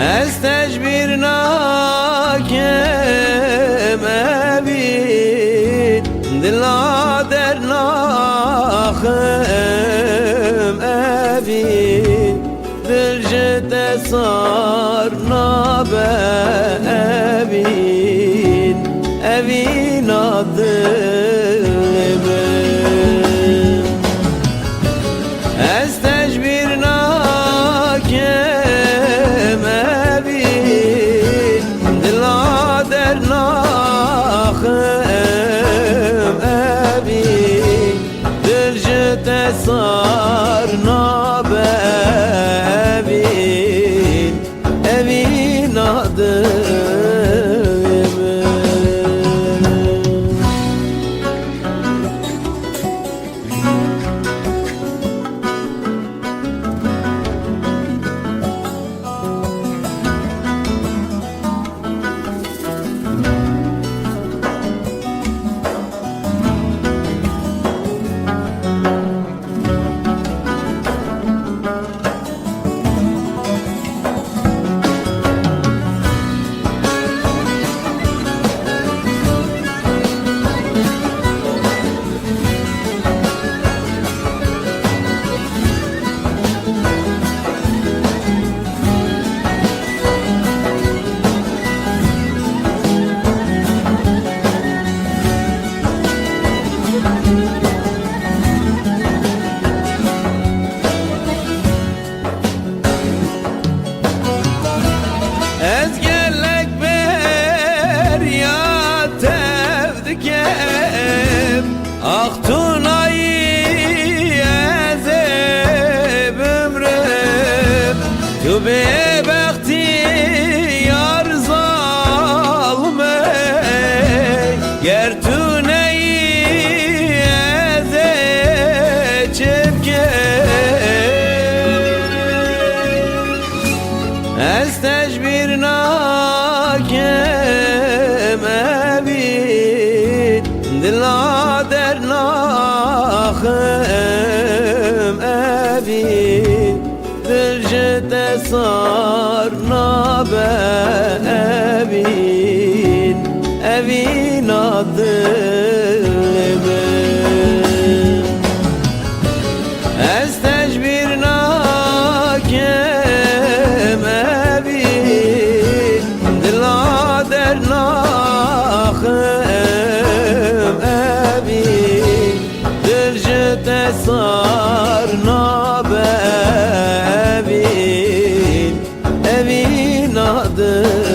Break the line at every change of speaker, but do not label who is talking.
Ez tecbir nakem evin dilader nahem evin dilce sar nabe evin evin adımın Ez tecbir nakem evin dilader nahem evin dilce sar nabe evin evin adımın Ez gelek ber ya tevdikem Ahtunayı ezeb ömrüm Tu bebekti yar zalme Gertuneyi eze çepke Ez tecbir nakem evin dilader nahem evin dilce sar nabe evin evin adımın Ez tecbir nakem evin dilader nahem evin dilce sar nabe evin evin adı